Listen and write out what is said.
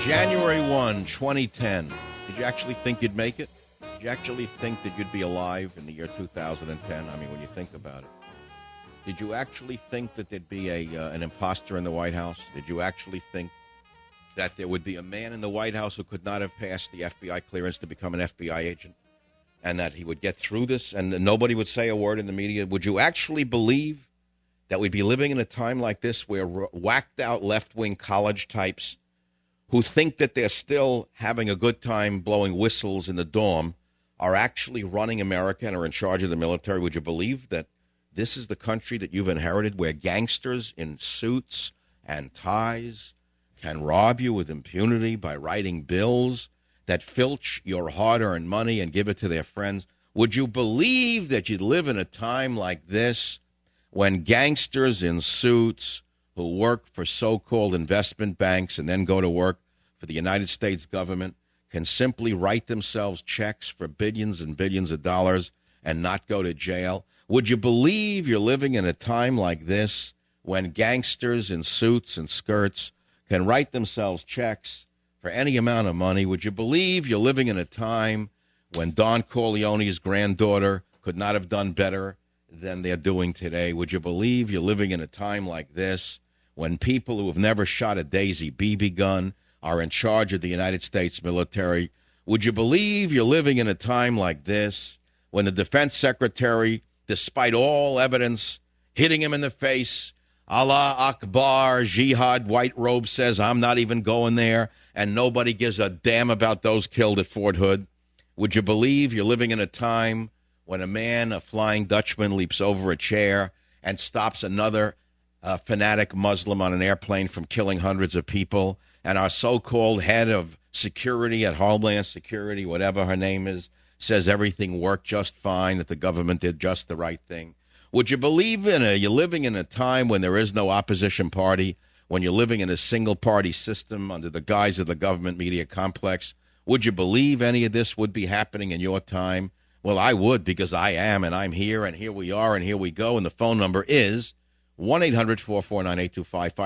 January 2010. Did you actually think you'd make it? Did you actually think that you'd be alive in the year 2010? I mean, when you think about it. Did you actually think that there'd be an imposter in the White House? Did you actually think that there would be a man in the White House who could not have passed the FBI clearance to become an FBI agent? And that he would get through this and nobody would say a word in the media? Would you actually believe that we'd be living in a time like this where whacked-out left-wing college types who think that they're still having a good time blowing whistles in the dorm are actually running America and are in charge of the military? Would you believe that this is the country that you've inherited, where gangsters in suits and ties can rob you with impunity by writing bills that filch your hard-earned money and give it to their friends? Would you believe that you'd live in a time like this when gangsters in suits who work for so-called investment banks and then go to work for the United States government can simply write themselves checks for billions and billions of dollars and not go to jail? Would you believe you're living in a time like this when gangsters in suits and skirts can write themselves checks for any amount of money? Would you believe you're living in a time when Don Corleone's granddaughter could not have done better than they're doing today? Would you believe you're living in a time like this when people who have never shot a Daisy BB gun are in charge of the United States military? Would you believe you're living in a time like this when the defense secretary, despite all evidence hitting him in the face, Allah Akbar, Jihad, white robe, says, I'm not even going there, and nobody gives a damn about those killed at Fort Hood? Would you believe you're living in a time when a man, a Flying Dutchman, leaps over a chair and stops another fanatic Muslim on an airplane from killing hundreds of people, and our so-called head of security at Homeland Security, whatever her name is, says everything worked just fine, that the government did just the right thing? Would you believe you're living in a time when there is no opposition party, when you're living in a single-party system under the guise of the government media complex? Would you believe any of this would be happening in your time? Well, I would, because I am, and I'm here, and here we are, and here we go. And the phone number is 1-800-449-8255.